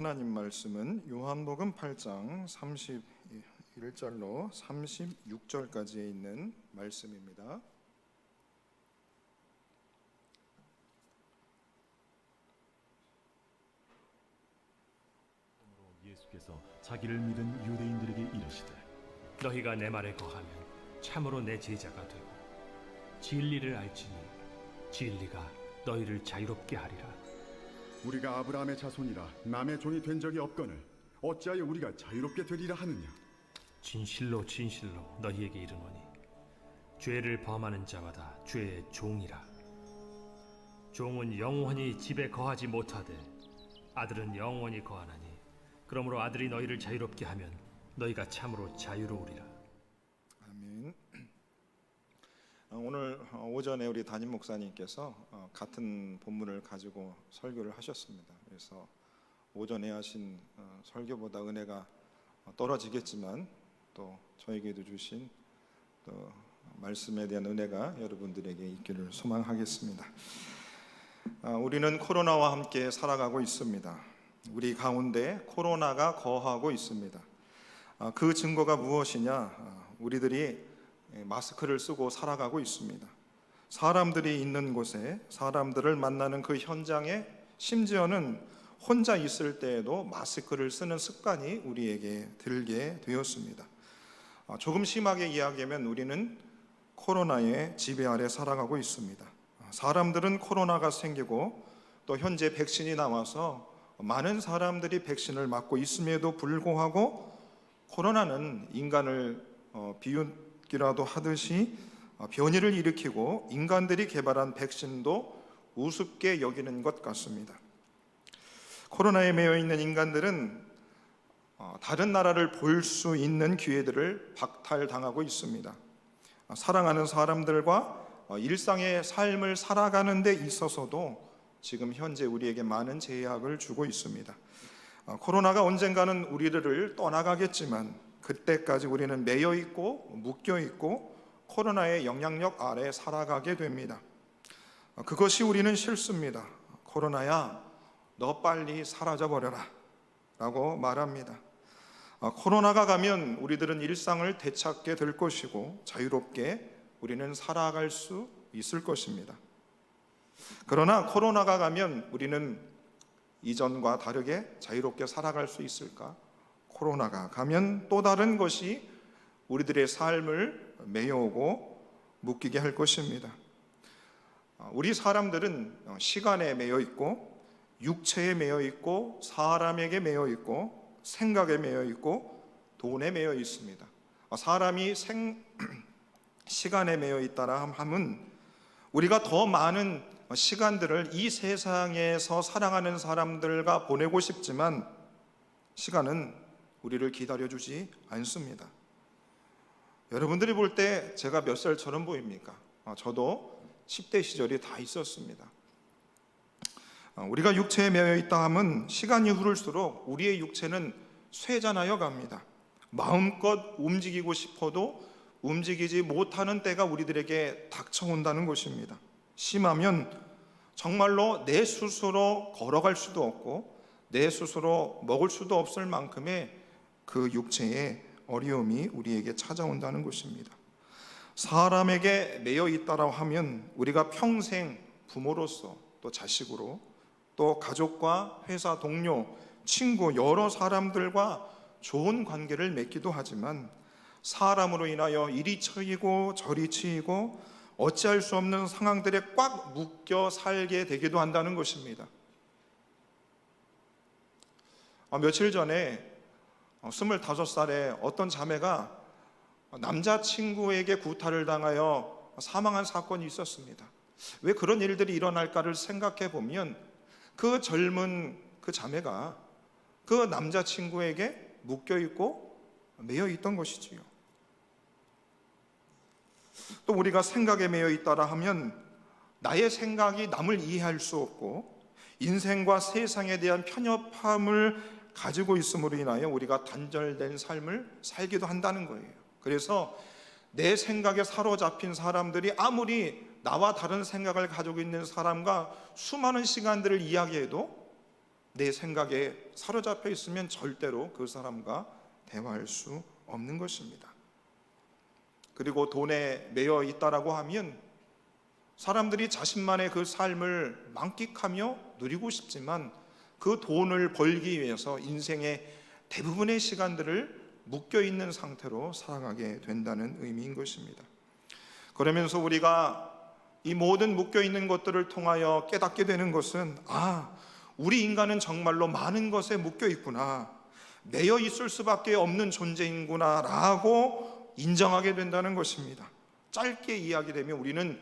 하나님 말씀은 요한복음 8장 31절로 36절까지에 있는 말씀입니다. 예수께서 자기를 믿은 유대인들에게 이르시되 너희가 내 말에 거하면 참으로 내 제자가 되고 진리를 알지니 진리가 너희를 자유롭게 하리라. 우리가 아브라함의 자손이라 남의 종이 된 적이 없거늘 어찌하여 우리가 자유롭게 되리라 하느냐. 진실로 진실로 너희에게 이르노니 죄를 범하는 자마다 죄의 종이라. 종은 영원히 집에 거하지 못하되 아들은 영원히 거하나니 그러므로 아들이 너희를 자유롭게 하면 너희가 참으로 자유로우리라. 아멘. 오늘 오전에 우리 담임 목사님께서 같은 본문을 가지고 설교를 하셨습니다. 그래서 오전에 하신 설교보다 은혜가 떨어지겠지만 또 저에게도 주신 또 말씀에 대한 은혜가 여러분들에게 있기를 소망하겠습니다. 우리는 코로나와 함께 살아가고 있습니다. 우리 가운데 코로나가 거하고 있습니다. 그 증거가 무엇이냐? 우리들이 마스크를 쓰고 살아가고 있습니다. 사람들이 있는 곳에 사람들을 만나는 그 현장에 심지어는 혼자 있을 때에도 마스크를 쓰는 습관이 우리에게 들게 되었습니다. 조금 심하게 이야기하면 우리는 코로나의 지배 아래 살아가고 있습니다. 사람들은 코로나가 생기고 또 현재 백신이 나와서 많은 사람들이 백신을 맞고 있음에도 불구하고 코로나는 인간을 비웃기라도 하듯이 변이를 일으키고 인간들이 개발한 백신도 우습게 여기는 것 같습니다. 코로나에 매여 있는 인간들은 다른 나라를 볼 수 있는 기회들을 박탈당하고 있습니다. 사랑하는 사람들과 일상의 삶을 살아가는 데 있어서도 지금 현재 우리에게 많은 제약을 주고 있습니다. 코로나가 언젠가는 우리들을 떠나가겠지만 그때까지 우리는 매여 있고 묶여 있고 코로나의 영향력 아래 살아가게 됩니다. 그것이 우리는 싫습니다. 코로나야, 너 빨리 사라져버려라 라고 말합니다. 코로나가 가면 우리들은 일상을 되찾게 될 것이고 자유롭게 우리는 살아갈 수 있을 것입니다. 그러나 코로나가 가면 우리는 이전과 다르게 자유롭게 살아갈 수 있을까? 코로나가 가면 또 다른 것이 우리들의 삶을 메어오고 묶이게 할 것입니다. 우리 사람들은 시간에 매여 있고 육체에 매여 있고 사람에게 매여 있고 생각에 매여 있고 돈에 매여 있습니다. 사람이 시간에 매여 있다라 함은 우리가 더 많은 시간들을 이 세상에서 사랑하는 사람들과 보내고 싶지만 시간은 우리를 기다려주지 않습니다. 여러분들이 볼 때 제가 몇 살처럼 보입니까? 저도 10대 시절이 다 있었습니다. 우리가 육체에 매여 있다 함은 시간이 흐를수록 우리의 육체는 쇠잔하여 갑니다. 마음껏 움직이고 싶어도 움직이지 못하는 때가 우리들에게 닥쳐온다는 것입니다. 심하면 정말로 내 스스로 걸어갈 수도 없고 내 스스로 먹을 수도 없을 만큼의 그 육체의 어려움이 우리에게 찾아온다는 것입니다. 사람에게 매여 있다라고 하면 우리가 평생 부모로서 또 자식으로 또 가족과 회사 동료, 친구 여러 사람들과 좋은 관계를 맺기도 하지만 사람으로 인하여 이리 처이고 저리 치이고 어찌할 수 없는 상황들에 꽉 묶여 살게 되기도 한다는 것입니다. 며칠 전에 25살의 어떤 자매가 남자친구에게 구타를 당하여 사망한 사건이 있었습니다. 왜 그런 일들이 일어날까를 생각해 보면 그 젊은 그 자매가 그 남자친구에게 묶여있고 매여있던 것이지요. 또 우리가 생각에 매여 있다라 하면 나의 생각이 남을 이해할 수 없고 인생과 세상에 대한 편협함을 가지고 있음으로 인하여 우리가 단절된 삶을 살기도 한다는 거예요. 그래서 내 생각에 사로잡힌 사람들이 아무리 나와 다른 생각을 가지고 있는 사람과 수많은 시간들을 이야기해도 내 생각에 사로잡혀 있으면 절대로 그 사람과 대화할 수 없는 것입니다. 그리고 돈에 매여 있다라고 하면 사람들이 자신만의 그 삶을 만끽하며 누리고 싶지만 그 돈을 벌기 위해서 인생의 대부분의 시간들을 묶여 있는 상태로 살아가게 된다는 의미인 것입니다. 그러면서 우리가 이 모든 묶여 있는 것들을 통하여 깨닫게 되는 것은 우리 인간은 정말로 많은 것에 묶여 있구나, 매여 있을 수밖에 없는 존재인구나 라고 인정하게 된다는 것입니다. 짧게 이야기되면 우리는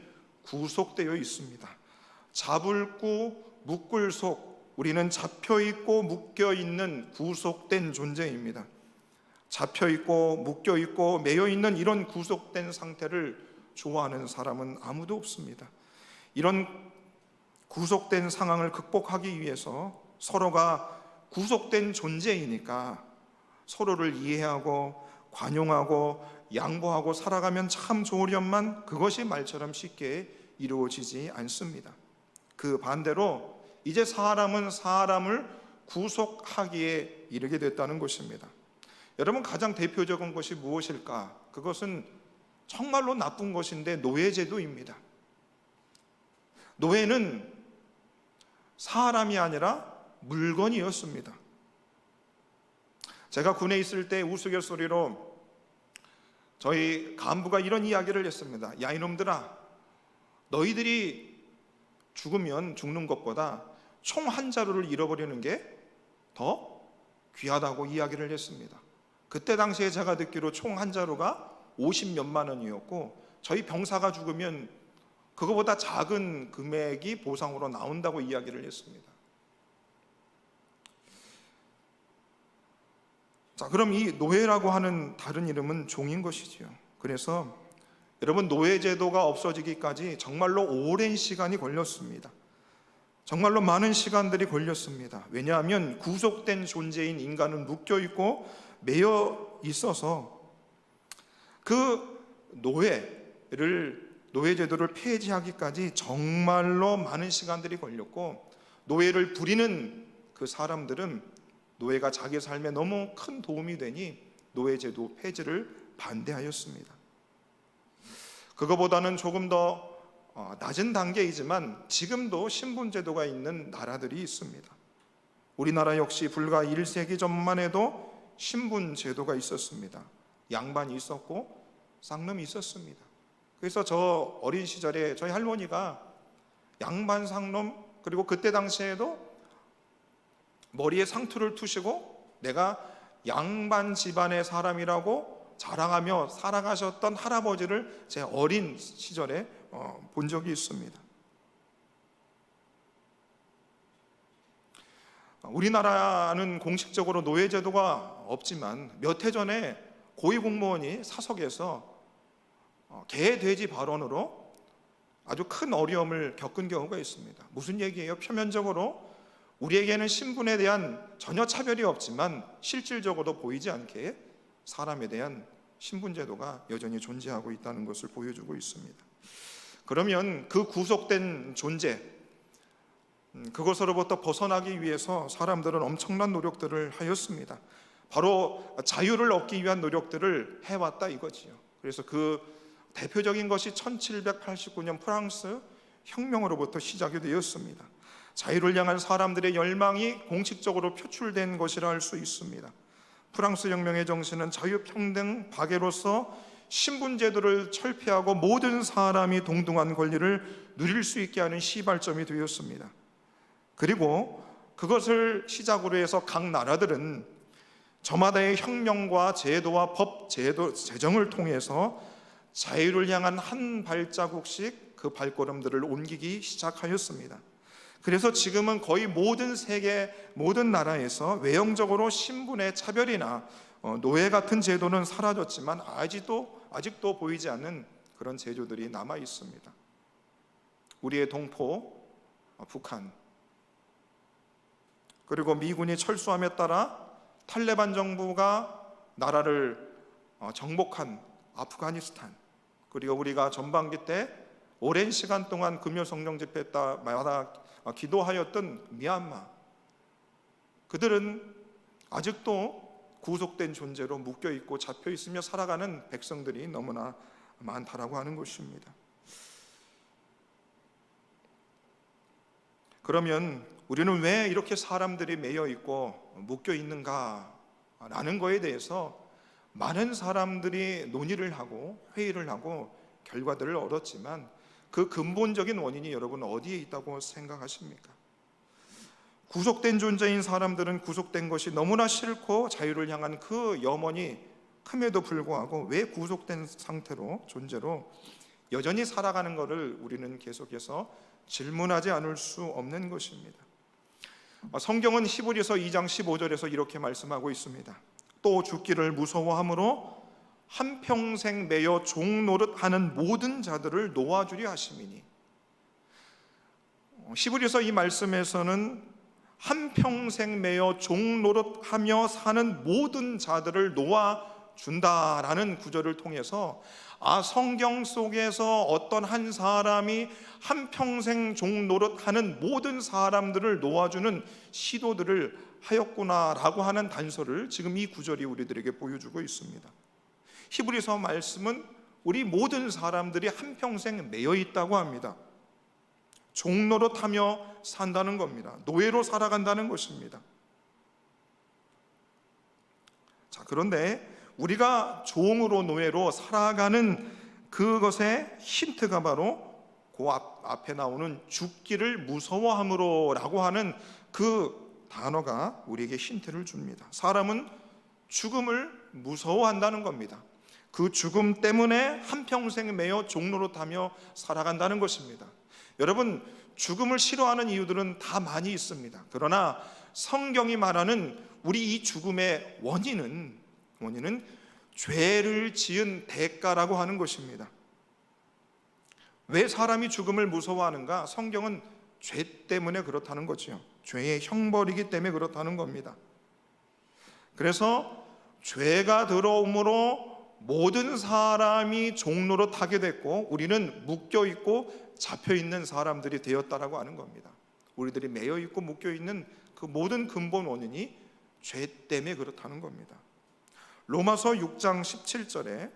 구속되어 있습니다. 잡을구 묶을 속, 우리는 잡혀있고 묶여있는 구속된 존재입니다. 잡혀있고 묶여있고 매여있는 이런 구속된 상태를 좋아하는 사람은 아무도 없습니다. 이런 구속된 상황을 극복하기 위해서 서로가 구속된 존재이니까 서로를 이해하고 관용하고 양보하고 살아가면 참 좋으련만 그것이 말처럼 쉽게 이루어지지 않습니다. 그 반대로 이제 사람은 사람을 구속하기에 이르게 됐다는 것입니다. 여러분, 가장 대표적인 것이 무엇일까? 그것은 정말로 나쁜 것인데 노예제도입니다. 노예는 사람이 아니라 물건이었습니다. 제가 군에 있을 때 우스갯소리로 저희 간부가 이런 이야기를 했습니다. 야, 이놈들아, 너희들이 죽으면 죽는 것보다 총 한 자루를 잃어버리는 게 더 귀하다고 이야기를 했습니다. 그때 당시에 제가 듣기로 총 한 자루가 50몇만 원이었고 저희 병사가 죽으면 그거보다 작은 금액이 보상으로 나온다고 이야기를 했습니다. 자, 그럼 이 노예라고 하는 다른 이름은 종인 것이지요. 그래서 여러분, 노예제도가 없어지기까지 정말로 오랜 시간이 걸렸습니다. 정말로 많은 시간들이 걸렸습니다. 왜냐하면 구속된 존재인 인간은 묶여있고 매여 있어서 그 노예제도를 폐지하기까지 정말로 많은 시간들이 걸렸고, 노예를 부리는 그 사람들은 노예가 자기 삶에 너무 큰 도움이 되니 노예제도 폐지를 반대하였습니다. 그거보다는 조금 더 낮은 단계이지만 지금도 신분제도가 있는 나라들이 있습니다. 우리나라 역시 불과 1세기 전만 해도 신분제도가 있었습니다. 양반이 있었고 쌍놈이 있었습니다. 그래서 저 어린 시절에 저희 할머니가 양반, 쌍놈, 그리고 그때 당시에도 머리에 상투를 투시고 내가 양반 집안의 사람이라고 자랑하며 살아가셨던 할아버지를 제 어린 시절에 본 적이 있습니다. 우리나라는 공식적으로 노예제도가 없지만 몇 해 전에 고위공무원이 사석에서 개, 돼지 발언으로 아주 큰 어려움을 겪은 경우가 있습니다. 무슨 얘기예요? 표면적으로 우리에게는 신분에 대한 전혀 차별이 없지만 실질적으로 보이지 않게 사람에 대한 신분제도가 여전히 존재하고 있다는 것을 보여주고 있습니다. 그러면 그 구속된 존재, 그것으로부터 벗어나기 위해서 사람들은 엄청난 노력들을 하였습니다. 바로 자유를 얻기 위한 노력들을 해왔다 이거지요. 그래서 그 대표적인 것이 1789년 프랑스 혁명으로부터 시작이 되었습니다. 자유를 향한 사람들의 열망이 공식적으로 표출된 것이라 할 수 있습니다. 프랑스 혁명의 정신은 자유, 평등, 박애로서 신분제도를 철폐하고 모든 사람이 동등한 권리를 누릴 수 있게 하는 시발점이 되었습니다. 그리고 그것을 시작으로 해서 각 나라들은 저마다의 혁명과 제도와 법, 제정을 통해서 자유를 향한 한 발자국씩 그 발걸음들을 옮기기 시작하였습니다. 그래서 지금은 거의 모든 세계 모든 나라에서 외형적으로 신분의 차별이나 노예 같은 제도는 사라졌지만 아직도 보이지 않는 그런 제도들이 남아 있습니다. 우리의 동포 북한, 그리고 미군이 철수함에 따라 탈레반 정부가 나라를 정복한 아프가니스탄, 그리고 우리가 전반기 때 오랜 시간 동안 금요 성령 집회 때마다 기도하였던 미얀마, 그들은 아직도 구속된 존재로 묶여 있고 잡혀 있으며 살아가는 백성들이 너무나 많다라고 하는 것입니다. 그러면 우리는 왜 이렇게 사람들이 매여 있고 묶여 있는가라는 거에 대해서 많은 사람들이 논의를 하고 회의를 하고 결과들을 얻었지만 그 근본적인 원인이 여러분 어디에 있다고 생각하십니까? 구속된 존재인 사람들은 구속된 것이 너무나 싫고 자유를 향한 그 염원이 큼에도 불구하고 왜 구속된 상태로 존재로 여전히 살아가는 것을 우리는 계속해서 질문하지 않을 수 없는 것입니다. 성경은 히브리서 2장 15절에서 이렇게 말씀하고 있습니다. 또 죽기를 무서워함으로 한평생 매여 종노릇하는 모든 자들을 놓아주려 하심이니. 히브리서 이 말씀에서는 한평생 매여 종노릇하며 사는 모든 자들을 놓아준다라는 구절을 통해서 성경 속에서 어떤 한 사람이 한평생 종노릇하는 모든 사람들을 놓아주는 시도들을 하였구나라고 하는 단서를 지금 이 구절이 우리들에게 보여주고 있습니다. 히브리서 말씀은 우리 모든 사람들이 한평생 매여 있다고 합니다. 종노릇하며 산다는 겁니다. 노예로 살아간다는 것입니다. 자, 그런데 우리가 종으로 노예로 살아가는 그것의 힌트가 바로 그 앞에 나오는 죽기를 무서워함으로라고 하는 그 단어가 우리에게 힌트를 줍니다. 사람은 죽음을 무서워한다는 겁니다. 그 죽음 때문에 한평생 매여 종노릇하며 살아간다는 것입니다. 여러분, 죽음을 싫어하는 이유들은 다 많이 있습니다. 그러나 성경이 말하는 우리 이 죽음의 원인은 죄를 지은 대가라고 하는 것입니다. 왜 사람이 죽음을 무서워하는가? 성경은 죄 때문에 그렇다는 거죠. 죄의 형벌이기 때문에 그렇다는 겁니다. 그래서 죄가 들어옴으로 모든 사람이 종노릇하게 됐고 우리는 묶여있고 잡혀있는 사람들이 되었다라고 하는 겁니다. 우리들이 매여있고 묶여있는 그 모든 근본 원인이 죄 때문에 그렇다는 겁니다. 로마서 6장 17절에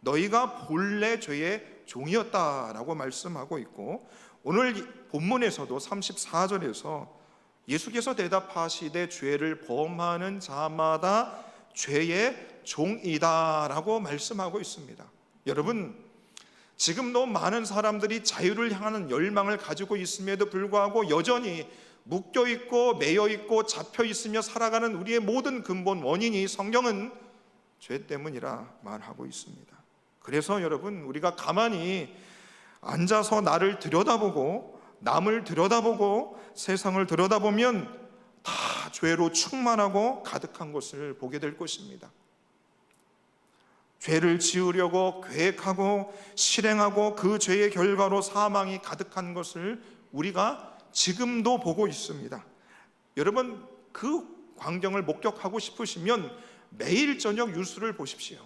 너희가 본래 죄의 종이었다라고 말씀하고 있고, 오늘 본문에서도 34절에서 예수께서 대답하시되 죄를 범하는 자마다 죄의 종이다라고 말씀하고 있습니다. 여러분, 지금도 많은 사람들이 자유를 향하는 열망을 가지고 있음에도 불구하고 여전히 묶여있고 매여있고 잡혀있으며 살아가는 우리의 모든 근본 원인이 성경은 죄 때문이라 말하고 있습니다. 그래서 여러분, 우리가 가만히 앉아서 나를 들여다보고 남을 들여다보고 세상을 들여다보면 다 죄로 충만하고 가득한 것을 보게 될 것입니다. 죄를 지으려고 계획하고 실행하고 그 죄의 결과로 사망이 가득한 것을 우리가 지금도 보고 있습니다. 여러분, 그 광경을 목격하고 싶으시면 매일 저녁 뉴스를 보십시오.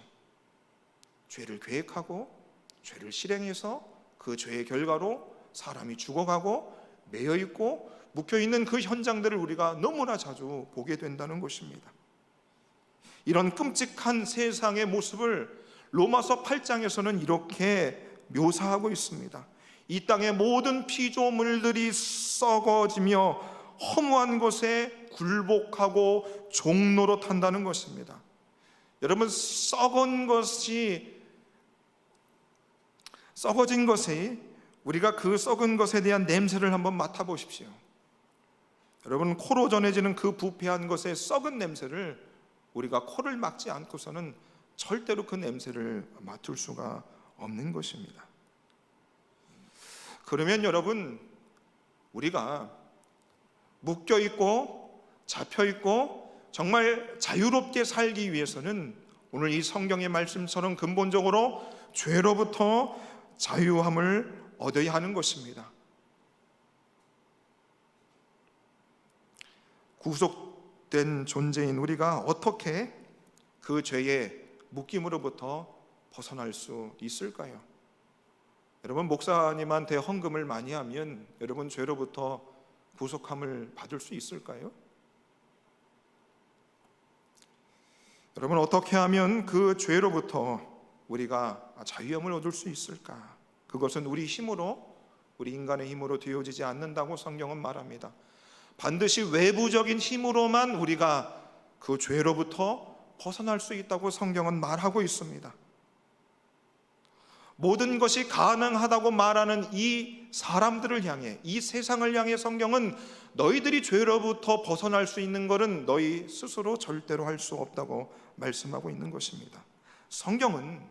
죄를 계획하고 죄를 실행해서 그 죄의 결과로 사람이 죽어가고 매여있고 묶여있는 그 현장들을 우리가 너무나 자주 보게 된다는 것입니다. 이런 끔찍한 세상의 모습을 로마서 8장에서는 이렇게 묘사하고 있습니다. 이 땅의 모든 피조물들이 썩어지며 허무한 것에 굴복하고 종노릇한다는 것입니다. 여러분, 썩어진 것이 우리가 그 썩은 것에 대한 냄새를 한번 맡아보십시오. 여러분, 코로 전해지는 그 부패한 것의 썩은 냄새를 우리가 코를 막지 않고서는 절대로 그 냄새를 맡을 수가 없는 것입니다. 그러면 여러분, 우리가 묶여있고 잡혀있고 정말 자유롭게 살기 위해서는 오늘 이 성경의 말씀처럼 근본적으로 죄로부터 자유함을 얻어야 하는 것입니다. 구속된 존재인 우리가 어떻게 그 죄의 묶임으로부터 벗어날 수 있을까요? 여러분, 목사님한테 헌금을 많이 하면 여러분 죄로부터 구속함을 받을 수 있을까요? 여러분, 어떻게 하면 그 죄로부터 우리가 자유함을 얻을 수 있을까? 그것은 우리 힘으로, 우리 인간의 힘으로 되어지지 않는다고 성경은 말합니다. 반드시 외부적인 힘으로만 우리가 그 죄로부터 벗어날 수 있다고 성경은 말하고 있습니다. 모든 것이 가능하다고 말하는 이 사람들을 향해, 이 세상을 향해 성경은 너희들이 죄로부터 벗어날 수 있는 것은 너희 스스로 절대로 할 수 없다고 말씀하고 있는 것입니다. 성경은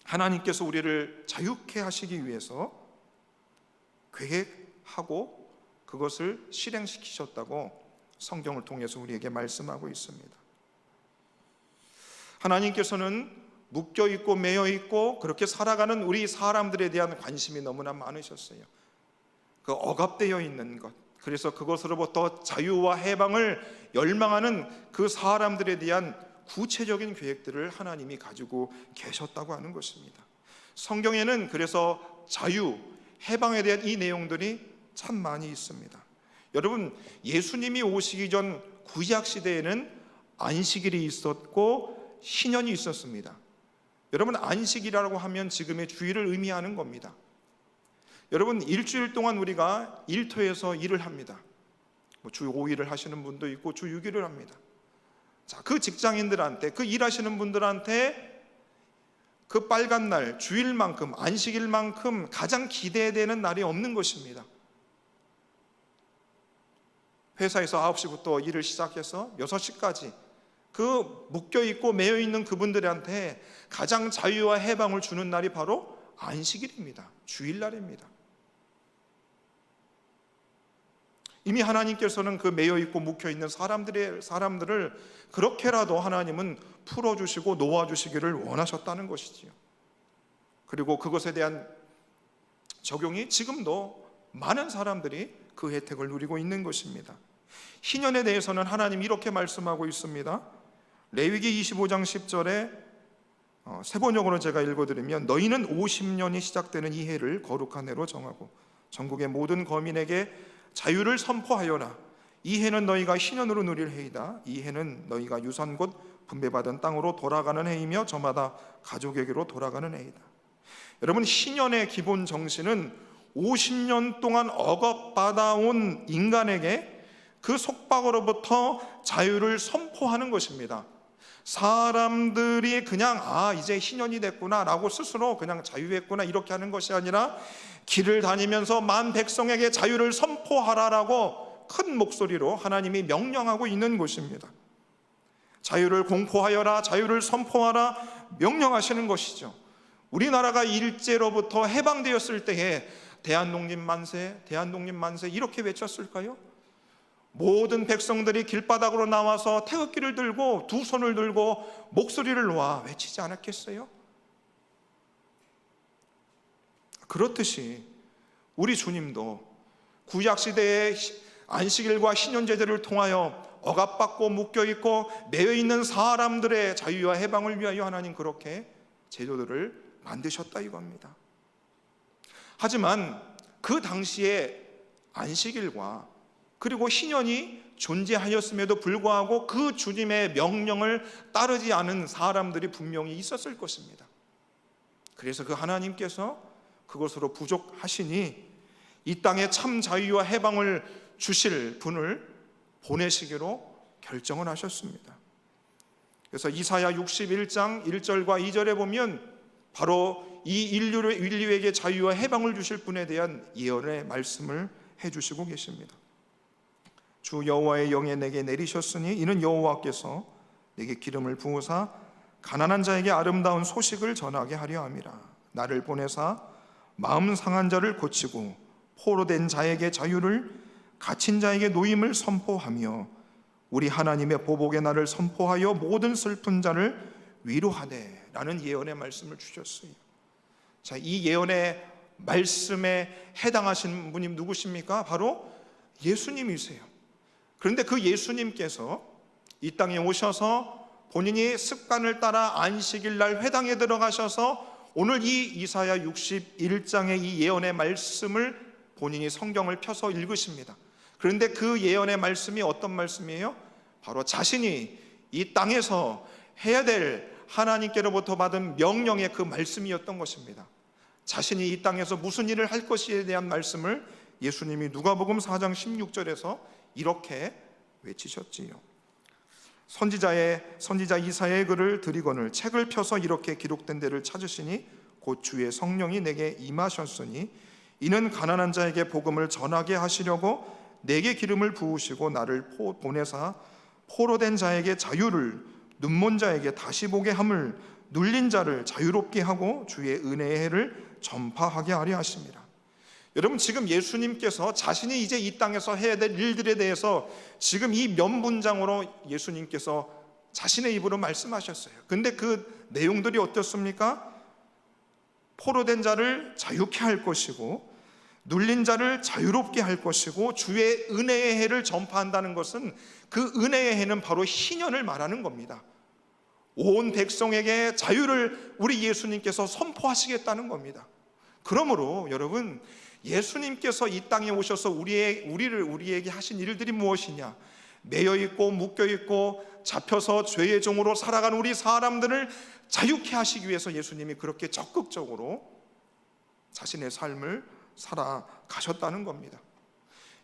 하나님께서 우리를 자유케 하시기 위해서 계획하고 그것을 실행시키셨다고 성경을 통해서 우리에게 말씀하고 있습니다. 하나님께서는 묶여있고 매여있고 그렇게 살아가는 우리 사람들에 대한 관심이 너무나 많으셨어요. 그 억압되어 있는 것, 그래서 그것으로부터 자유와 해방을 열망하는 그 사람들에 대한 구체적인 계획들을 하나님이 가지고 계셨다고 하는 것입니다. 성경에는 그래서 자유, 해방에 대한 이 내용들이 참 많이 있습니다. 여러분, 예수님이 오시기 전 구약 시대에는 안식일이 있었고 신년이 있었습니다. 여러분, 안식이라고 하면 지금의 주일을 의미하는 겁니다. 여러분, 일주일 동안 우리가 일터에서 일을 합니다. 주 5일을 하시는 분도 있고 주 6일을 합니다. 자, 그 직장인들한테, 그 일하시는 분들한테 그 빨간 날, 주일만큼, 안식일만큼 가장 기대되는 날이 없는 것입니다. 회사에서 9시부터 일을 시작해서 6시까지 그 묶여있고 매여있는 그분들한테 가장 자유와 해방을 주는 날이 바로 안식일입니다. 주일날입니다. 이미 하나님께서는 그 매여있고 묶여있는 사람들을 그렇게라도 하나님은 풀어주시고 놓아주시기를 원하셨다는 것이지요. 그리고 그것에 대한 적용이 지금도 많은 사람들이 그 혜택을 누리고 있는 것입니다. 희년에 대해서는 하나님 이렇게 말씀하고 있습니다. 레위기 25장 10절에 세 번역으로 제가 읽어드리면, 너희는 50년이 시작되는 이 해를 거룩한 해로 정하고 전국의 모든 거민에게 자유를 선포하여라. 이 해는 너희가 희년으로 누릴 해이다. 이 해는 너희가 유산 곧 분배받은 땅으로 돌아가는 해이며 저마다 가족에게로 돌아가는 해이다. 여러분, 희년의 기본 정신은 50년 동안 억압받아온 인간에게 그 속박으로부터 자유를 선포하는 것입니다. 사람들이 그냥 이제 희년이 됐구나 라고 스스로 그냥 자유했구나 이렇게 하는 것이 아니라 길을 다니면서 만 백성에게 자유를 선포하라라고 큰 목소리로 하나님이 명령하고 있는 것입니다. 자유를 공포하여라, 자유를 선포하라 명령하시는 것이죠. 우리나라가 일제로부터 해방되었을 때에 대한독립 만세, 대한독립 만세 이렇게 외쳤을까요? 모든 백성들이 길바닥으로 나와서 태극기를 들고 두 손을 들고 목소리를 놓아 외치지 않았겠어요? 그렇듯이 우리 주님도 구약시대의 안식일과 신년제들을 통하여 억압받고 묶여있고 매여있는 사람들의 자유와 해방을 위하여 하나님 그렇게 제도들을 만드셨다 이겁니다. 하지만 그 당시에 안식일과 그리고 희년이 존재하였음에도 불구하고 그 주님의 명령을 따르지 않은 사람들이 분명히 있었을 것입니다. 그래서 그 하나님께서 그것으로 부족하시니 이 땅에 참 자유와 해방을 주실 분을 보내시기로 결정을 하셨습니다. 그래서 이사야 61장 1절과 2절에 보면 바로 이 인류에게 자유와 해방을 주실 분에 대한 예언의 말씀을 해주시고 계십니다. 주 여호와의 영이 내게 내리셨으니 이는 여호와께서 내게 기름을 부으사 가난한 자에게 아름다운 소식을 전하게 하려 함이라. 나를 보내사 마음 상한 자를 고치고 포로된 자에게 자유를, 갇힌 자에게 노임을 선포하며 우리 하나님의 보복의 날을 선포하여 모든 슬픈 자를 위로하되 라는 예언의 말씀을 주셨어요. 자, 이 예언의 말씀에 해당하신 분이 누구십니까? 바로 예수님이세요. 그런데 그 예수님께서 이 땅에 오셔서 본인이 습관을 따라 안식일 날 회당에 들어가셔서 오늘 이 이사야 61장의 이 예언의 말씀을 본인이 성경을 펴서 읽으십니다. 그런데 그 예언의 말씀이 어떤 말씀이에요? 바로 자신이 이 땅에서 해야 될 하나님께로부터 받은 명령의 그 말씀이었던 것입니다. 자신이 이 땅에서 무슨 일을 할 것에 대한 말씀을 예수님이 누가복음 4장 16절에서 이렇게 외치셨지요. 선지자 이사야의 글을 드리거늘 책을 펴서 이렇게 기록된 데를 찾으시니 곧 주의 성령이 내게 임하셨으니 이는 가난한 자에게 복음을 전하게 하시려고 내게 기름을 부으시고 나를 보내사 포로된 자에게 자유를, 눈먼 자에게 다시 보게 함을, 눌린 자를 자유롭게 하고 주의 은혜의 해를 전파하게 하려 하십니다. 여러분, 지금 예수님께서 자신이 이제 이 땅에서 해야 될 일들에 대해서 지금 이 몇 문장으로 예수님께서 자신의 입으로 말씀하셨어요. 근데 그 내용들이 어떻습니까? 포로된 자를 자유케 할 것이고 눌린 자를 자유롭게 할 것이고 주의 은혜의 해를 전파한다는 것은 그 은혜의 해는 바로 희년을 말하는 겁니다. 온 백성에게 자유를 우리 예수님께서 선포하시겠다는 겁니다. 그러므로 여러분, 예수님께서 이 땅에 오셔서 우리에게 하신 일들이 무엇이냐? 매여있고 묶여있고 잡혀서 죄의 종으로 살아가는 우리 사람들을 자유케 하시기 위해서 예수님이 그렇게 적극적으로 자신의 삶을 살아가셨다는 겁니다.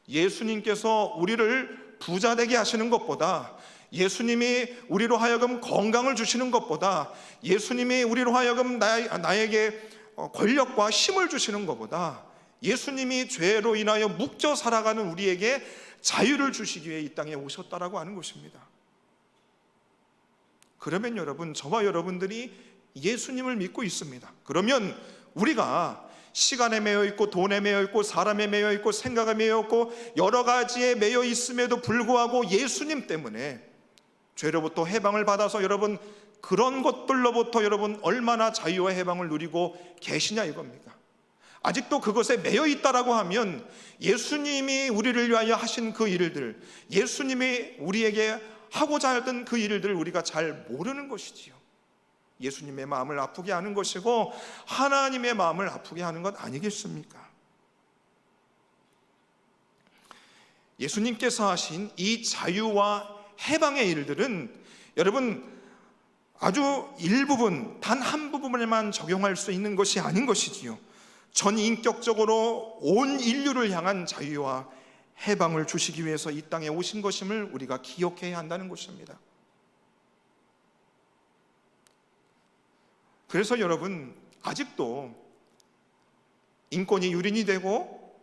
예수님께서 우리를 부자 되게 하시는 것보다, 예수님이 우리로 하여금 건강을 주시는 것보다, 예수님이 우리로 하여금 나에게 권력과 힘을 주시는 것보다 예수님이 죄로 인하여 묶여 살아가는 우리에게 자유를 주시기 위해 이 땅에 오셨다라고 하는 것입니다. 그러면 여러분, 저와 여러분들이 예수님을 믿고 있습니다. 그러면 우리가 시간에 매여 있고 돈에 매여 있고 사람에 매여 있고 생각에 매여 있고 여러 가지에 매여 있음에도 불구하고 예수님 때문에 죄로부터 해방을 받아서 여러분, 그런 것들로부터 여러분 얼마나 자유와 해방을 누리고 계시냐 이겁니까? 아직도 그것에 매여 있다라고 하면 예수님이 우리를 위하여 하신 그 일들, 예수님이 우리에게 하고자 했던 그 일들을 우리가 잘 모르는 것이지요. 예수님의 마음을 아프게 하는 것이고 하나님의 마음을 아프게 하는 것 아니겠습니까? 예수님께서 하신 이 자유와 해방의 일들은 여러분 아주 일부분, 단 한 부분에만 적용할 수 있는 것이 아닌 것이지요. 전인격적으로 온 인류를 향한 자유와 해방을 주시기 위해서 이 땅에 오신 것임을 우리가 기억해야 한다는 것입니다. 그래서 여러분, 아직도 인권이 유린이 되고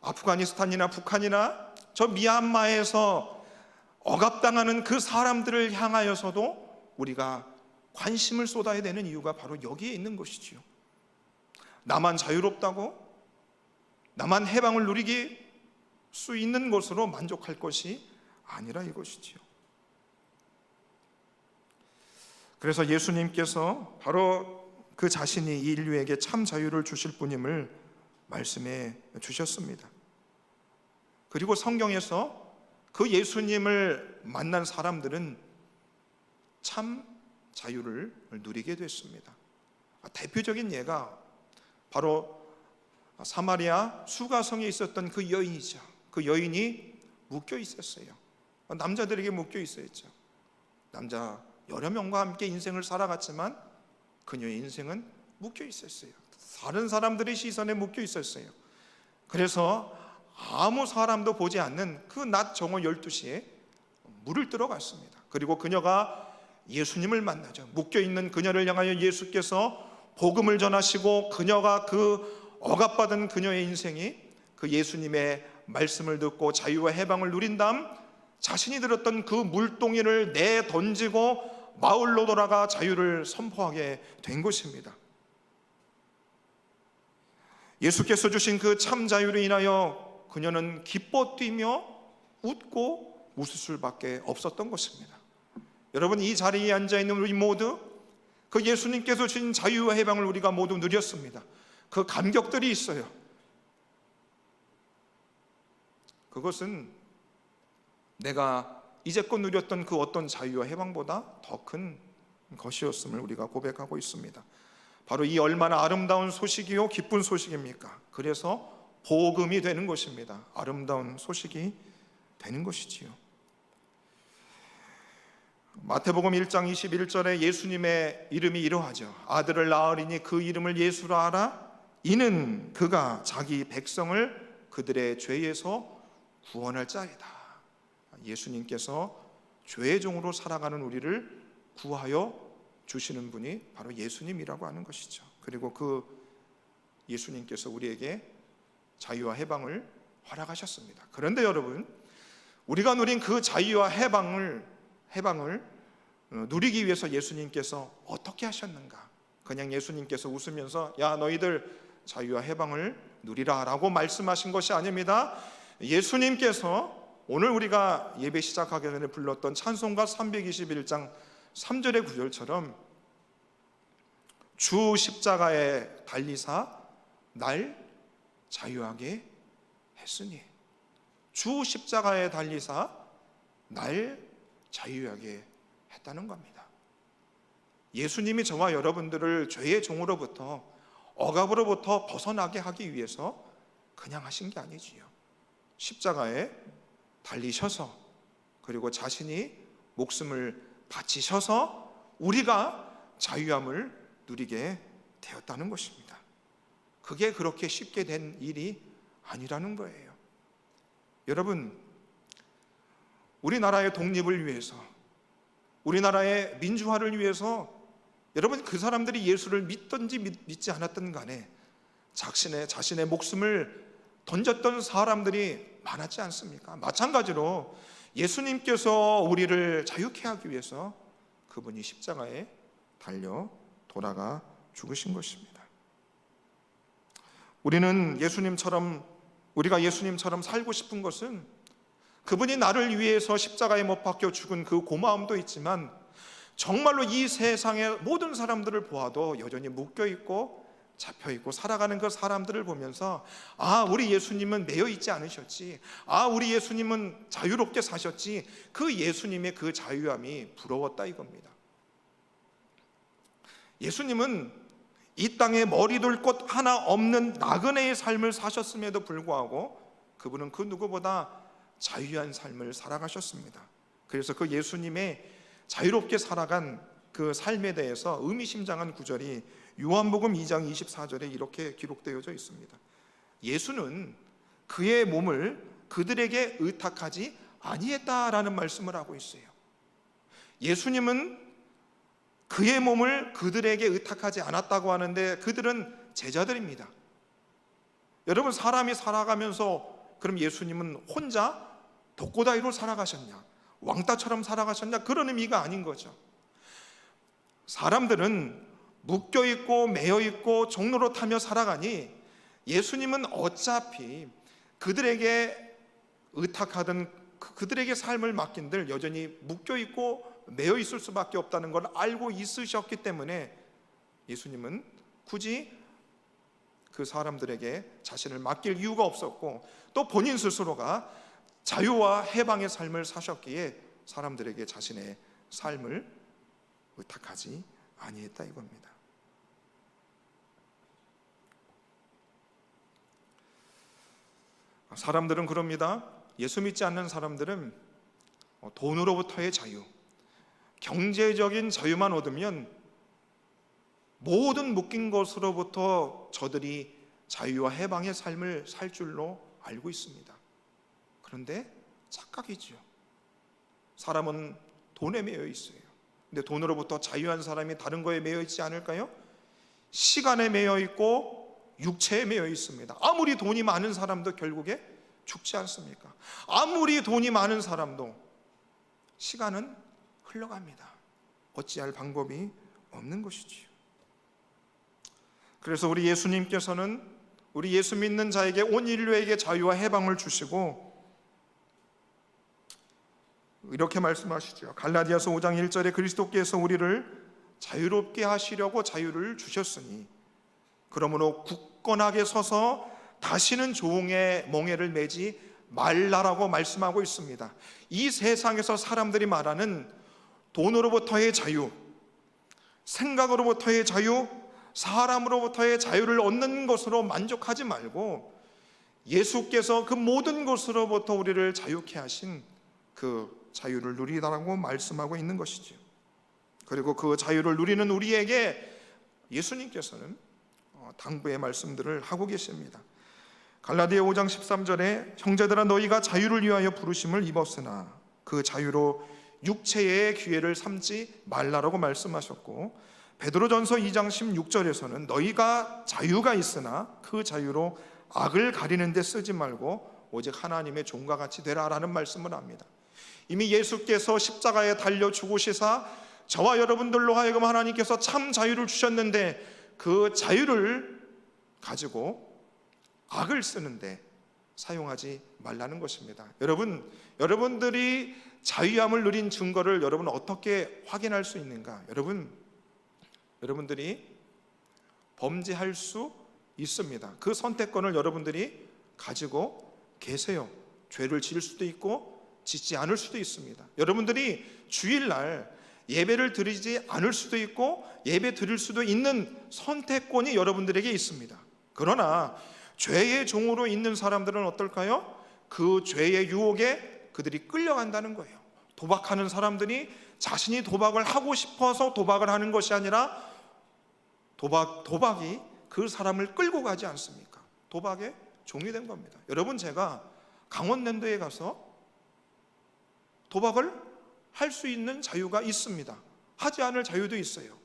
아프가니스탄이나 북한이나 저 미얀마에서 억압당하는 그 사람들을 향하여서도 우리가 관심을 쏟아야 되는 이유가 바로 여기에 있는 것이지요. 나만 자유롭다고, 나만 해방을 누리기 수 있는 것으로 만족할 것이 아니라 이것이지요. 그래서 예수님께서 바로 그 자신이 이 인류에게 참 자유를 주실 분임을 말씀해 주셨습니다. 그리고 성경에서 그 예수님을 만난 사람들은 참 자유를 누리게 됐습니다. 대표적인 예가 바로 사마리아 수가성에 있었던 그 여인이죠. 그 여인이 묶여 있었어요. 남자들에게 묶여 있었죠. 남자 여러 명과 함께 인생을 살아갔지만 그녀의 인생은 묶여 있었어요. 다른 사람들의 시선에 묶여 있었어요. 그래서 아무 사람도 보지 않는 그 낮 정오 12시에 물을 뜨러 갔습니다. 그리고 그녀가 예수님을 만나죠. 묶여 있는 그녀를 향하여 예수께서 복음을 전하시고 그녀가 그 억압받은 그녀의 인생이 그 예수님의 말씀을 듣고 자유와 해방을 누린 다음 자신이 들었던 그 물동이를 내던지고 마을로 돌아가 자유를 선포하게 된 것입니다. 예수께서 주신 그 참 자유로 인하여 그녀는 기뻐 뛰며 웃고 웃을 수밖에 없었던 것입니다. 여러분, 이 자리에 앉아있는 우리 모두 그 예수님께서 주신 자유와 해방을 우리가 모두 누렸습니다. 그 감격들이 있어요. 그것은 내가 이제껏 누렸던 그 어떤 자유와 해방보다 더 큰 것이었음을 우리가 고백하고 있습니다. 바로 이 얼마나 아름다운 소식이요 기쁜 소식입니까? 그래서 복음이 되는 것입니다. 아름다운 소식이 되는 것이지요. 마태복음 1장 21절에 예수님의 이름이 이러하죠. 아들을 낳으리니 그 이름을 예수라 하라. 이는 그가 자기 백성을 그들의 죄에서 구원할 자이다. 예수님께서 죄의 종으로 살아가는 우리를 구하여 주시는 분이 바로 예수님이라고 하는 것이죠. 그리고 그 예수님께서 우리에게 자유와 해방을 허락하셨습니다. 그런데 여러분, 우리가 누린 그 자유와 해방을 누리기 위해서 예수님께서 어떻게 하셨는가? 그냥 예수님께서 웃으면서 야 너희들 자유와 해방을 누리라 라고 말씀하신 것이 아닙니다. 예수님께서 오늘 우리가 예배 시작하기 전에 불렀던 찬송가 321장 3절의 구절처럼 주 십자가에 달리사 날 자유하게 했으니, 주 십자가에 달리사 날 자유하게 했다는 겁니다. 예수님이 저와 여러분들을 죄의 종으로부터, 억압으로부터 벗어나게 하기 위해서 그냥 하신 게 아니지요. 십자가에 달리셔서, 그리고 자신이 목숨을 바치셔서 우리가 자유함을 누리게 되었다는 것입니다. 그게 그렇게 쉽게 된 일이 아니라는 거예요. 여러분, 우리나라의 독립을 위해서, 우리나라의 민주화를 위해서 여러분 그 사람들이 예수를 믿든지 믿지 않았든 간에 자신의 목숨을 던졌던 사람들이 많았지 않습니까? 마찬가지로 예수님께서 우리를 자유케 하기 위해서 그분이 십자가에 달려 돌아가 죽으신 것입니다. 우리가 예수님처럼 살고 싶은 것은 그분이 나를 위해서 십자가에 못 박혀 죽은 그 고마움도 있지만 정말로 이 세상의 모든 사람들을 보아도 여전히 묶여있고 잡혀있고 살아가는 그 사람들을 보면서 아, 우리 예수님은 매여있지 않으셨지, 아, 우리 예수님은 자유롭게 사셨지, 그 예수님의 그 자유함이 부러웠다 이겁니다. 예수님은 이 땅에 머리둘 곳 하나 없는 나그네의 삶을 사셨음에도 불구하고 그분은 그 누구보다 자유한 삶을 살아가셨습니다. 그래서 그 예수님의 자유롭게 살아간 그 삶에 대해서 의미심장한 구절이 요한복음 2장 24절에 이렇게 기록되어져 있습니다. 예수는 그의 몸을 그들에게 의탁하지 아니했다라는 말씀을 하고 있어요. 예수님은 그의 몸을 그들에게 의탁하지 않았다고 하는데 그들은 제자들입니다. 여러분, 사람이 살아가면서 그럼 예수님은 혼자 독고다이로 살아가셨냐, 왕따처럼 살아가셨냐, 그런 의미가 아닌 거죠. 사람들은 묶여있고 매여있고 종로로 타며 살아가니 예수님은 어차피 그들에게 의탁하던 그들에게 삶을 맡긴들 여전히 묶여있고 매여있을 수밖에 없다는 걸 알고 있으셨기 때문에 예수님은 굳이 그 사람들에게 자신을 맡길 이유가 없었고 또 본인 스스로가 자유와 해방의 삶을 사셨기에 사람들에게 자신의 삶을 의탁하지 아니했다 이겁니다. 사람들은 그럽니다. 예수 믿지 않는 사람들은 돈으로부터의 자유, 경제적인 자유만 얻으면 모든 묶인 것으로부터 저들이 자유와 해방의 삶을 살 줄로 알고 있습니다. 그런데 착각이죠. 사람은 돈에 매여 있어요. 근데 돈으로부터 자유한 사람이 다른 거에 매여 있지 않을까요? 시간에 매여 있고 육체에 매여 있습니다. 아무리 돈이 많은 사람도 결국에 죽지 않습니까? 아무리 돈이 많은 사람도 시간은 흘러갑니다. 어찌할 방법이 없는 것이지요. 그래서 우리 예수님께서는 우리 예수 믿는 자에게 온 인류에게 자유와 해방을 주시고 이렇게 말씀하시죠. 갈라디아서 5장 1절에 그리스도께서 우리를 자유롭게 하시려고 자유를 주셨으니 그러므로 굳건하게 서서 다시는 종의 멍에를 매지 말라라고 말씀하고 있습니다. 이 세상에서 사람들이 말하는 돈으로부터의 자유, 생각으로부터의 자유, 사람으로부터의 자유를 얻는 것으로 만족하지 말고 예수께서 그 모든 것으로부터 우리를 자유케 하신 그 자유를 누리라고 말씀하고 있는 것이죠. 그리고 그 자유를 누리는 우리에게 예수님께서는 당부의 말씀들을 하고 계십니다. 갈라디아 5장 13절에 형제들아 너희가 자유를 위하여 부르심을 입었으나 그 자유로 육체의 기회를 삼지 말라라고 말씀하셨고, 베드로전서 2장 16절에서는 너희가 자유가 있으나 그 자유로 악을 가리는 데 쓰지 말고 오직 하나님의 종과 같이 되라라는 말씀을 합니다. 이미 예수께서 십자가에 달려 죽으시사 저와 여러분들로 하여금 하나님께서 참 자유를 주셨는데 그 자유를 가지고 악을 쓰는데 사용하지 말라는 것입니다. 여러분들이 자유함을 누린 증거를 여러분 어떻게 확인할 수 있는가? 여러분들이 범죄할 수 있습니다. 그 선택권을 여러분들이 가지고 계세요. 죄를 지을 수도 있고 짓지 않을 수도 있습니다. 여러분들이 주일날 예배를 드리지 않을 수도 있고 예배 드릴 수도 있는 선택권이 여러분들에게 있습니다. 그러나 죄의 종으로 있는 사람들은 어떨까요? 그 죄의 유혹에 그들이 끌려간다는 거예요. 도박하는 사람들이 자신이 도박을 하고 싶어서 도박을 하는 것이 아니라 도박이 그 사람을 끌고 가지 않습니까? 도박의 종이 된 겁니다. 여러분, 제가 강원랜드에 가서 도박을 할 수 있는 자유가 있습니다. 하지 않을 자유도 있어요.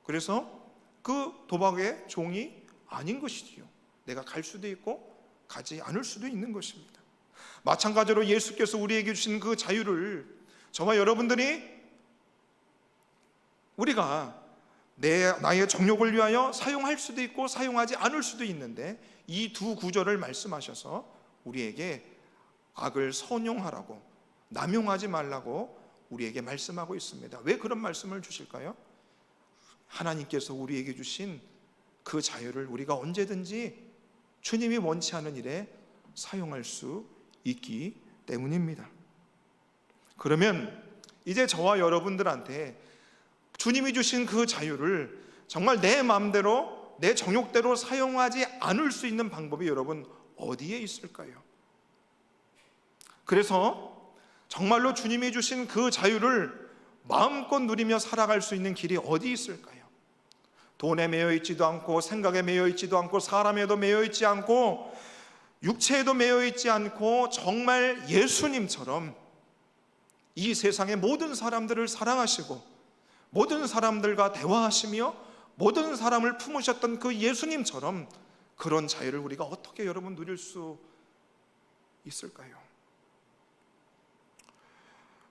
그래서 그 도박의 종이 아닌 것이지요. 내가 갈 수도 있고 가지 않을 수도 있는 것입니다. 마찬가지로 예수께서 우리에게 주신 그 자유를 저와 여러분들이 우리가 나의 정욕을 위하여 사용할 수도 있고 사용하지 않을 수도 있는데 이 두 구절을 말씀하셔서 우리에게 악을 선용하라고, 남용하지 말라고 우리에게 말씀하고 있습니다. 왜 그런 말씀을 주실까요? 하나님께서 우리에게 주신 그 자유를 우리가 언제든지 주님이 원치 않은 일에 사용할 수 있기 때문입니다. 그러면 이제 저와 여러분들한테 주님이 주신 그 자유를 정말 내 마음대로 내 정욕대로 사용하지 않을 수 있는 방법이 여러분 어디에 있을까요? 그래서 정말로 주님이 주신 그 자유를 마음껏 누리며 살아갈 수 있는 길이 어디 있을까요? 돈에 매여 있지도 않고 생각에 매여 있지도 않고 사람에도 매여 있지 않고 육체에도 매여 있지 않고 정말 예수님처럼 이 세상의 모든 사람들을 사랑하시고 모든 사람들과 대화하시며 모든 사람을 품으셨던 그 예수님처럼 그런 자유를 우리가 어떻게 여러분 누릴 수 있을까요?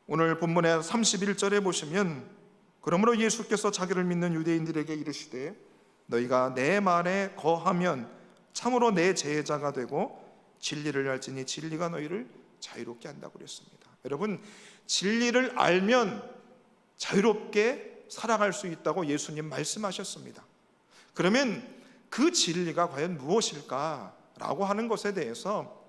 오늘 본문의 31절에 보시면 그러므로 예수께서 자기를 믿는 유대인들에게 이르시되 너희가 내 말에 거하면 참으로 내 제자가 되고 진리를 알지니 진리가 너희를 자유롭게 한다고 그랬습니다. 여러분, 진리를 알면 자유롭게 살아갈 수 있다고 예수님 말씀하셨습니다. 그러면 그 진리가 과연 무엇일까라고 하는 것에 대해서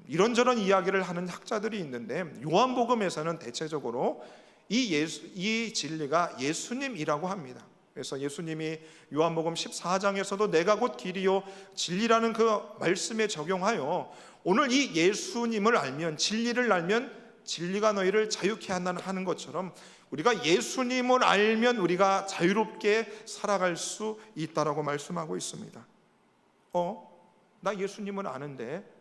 이런저런 이야기를 하는 학자들이 있는데 요한복음에서는 대체적으로 이 진리가 예수님이라고 합니다. 그래서 예수님이 요한복음 14장에서도 내가 곧 길이요 진리라는 그 말씀에 적용하여 오늘 이 예수님을 알면, 진리를 알면 진리가 너희를 자유케 한다는 하는 것처럼 우리가 예수님을 알면 우리가 자유롭게 살아갈 수 있다라고 말씀하고 있습니다. 나 예수님은 아는데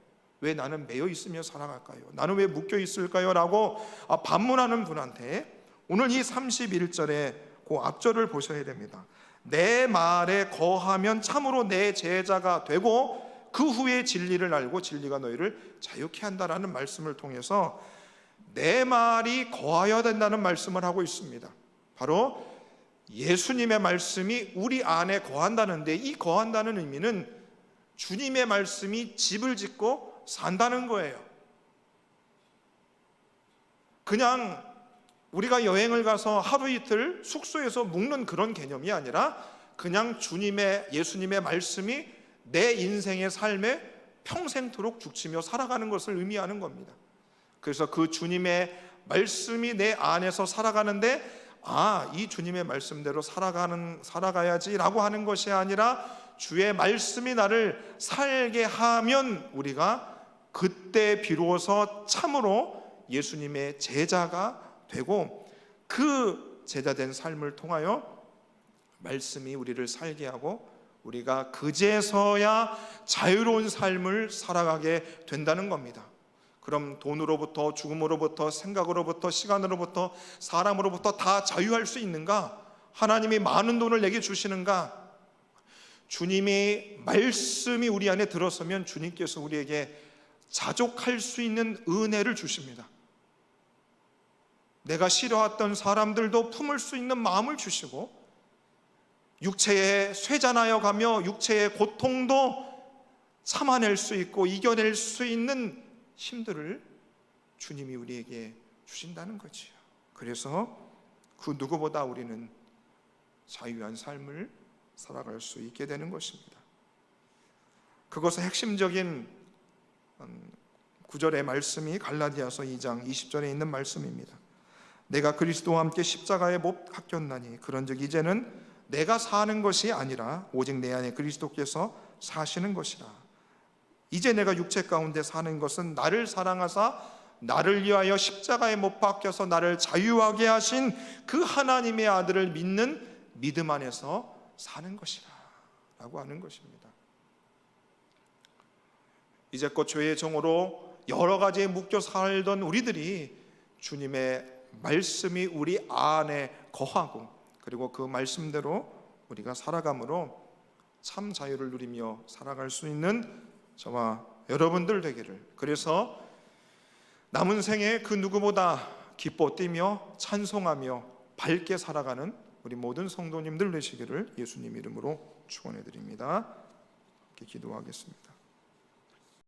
왜 나는 매여 있으며 살아갈까요? 나는 왜 묶여 있을까요? 라고 반문하는 분한테 오늘 이 31절에 그 앞절을 보셔야 됩니다. 내 말에 거하면 참으로 내 제자가 되고 그 후에 진리를 알고 진리가 너희를 자유케 한다라는 말씀을 통해서 내 말이 거하여야 된다는 말씀을 하고 있습니다. 바로 예수님의 말씀이 우리 안에 거한다는데 이 거한다는 의미는 주님의 말씀이 집을 짓고 산다는 거예요. 그냥 우리가 여행을 가서 하루 이틀 숙소에서 묵는 그런 개념이 아니라 그냥 예수님의 말씀이 내 인생의 삶에 평생토록 죽치며 살아가는 것을 의미하는 겁니다. 그래서 그 주님의 말씀이 내 안에서 살아가는데 이 주님의 말씀대로 살아가야지라고 하는 것이 아니라 주의 말씀이 나를 살게 하면 우리가 그때 비로소 참으로 예수님의 제자가 되고 그 제자된 삶을 통하여 말씀이 우리를 살게 하고 우리가 그제서야 자유로운 삶을 살아가게 된다는 겁니다. 그럼 돈으로부터, 죽음으로부터, 생각으로부터, 시간으로부터, 사람으로부터 다 자유할 수 있는가? 하나님이 많은 돈을 내게 주시는가? 주님이 말씀이 우리 안에 들어서면 주님께서 우리에게 자족할 수 있는 은혜를 주십니다. 내가 싫어했던 사람들도 품을 수 있는 마음을 주시고 육체에 쇠잔하여 가며 육체의 고통도 참아낼 수 있고 이겨낼 수 있는 힘들을 주님이 우리에게 주신다는 거지요. 그래서 그 누구보다 우리는 자유한 삶을 살아갈 수 있게 되는 것입니다. 그것의 핵심적인 구절의 말씀이 갈라디아서 2장 20절에 있는 말씀입니다. 내가 그리스도와 함께 십자가에 못 박혔나니 그런즉 이제는 내가 사는 것이 아니라 오직 내 안에 그리스도께서 사시는 것이라. 이제 내가 육체 가운데 사는 것은 나를 사랑하사 나를 위하여 십자가에 못 박혀서 나를 자유하게 하신 그 하나님의 아들을 믿는 믿음 안에서 사는 것이라 라고 하는 것입니다. 이제껏 죄의 정으로 여러 가지에 묶여 살던 우리들이 주님의 말씀이 우리 안에 거하고 그리고 그 말씀대로 우리가 살아감으로 참 자유를 누리며 살아갈 수 있는 저와 여러분들 되기를, 그래서 남은 생에 그 누구보다 기뻐 뛰며 찬송하며 밝게 살아가는 우리 모든 성도님들 되시기를 예수님 이름으로 축원해 드립니다. 기도하겠습니다.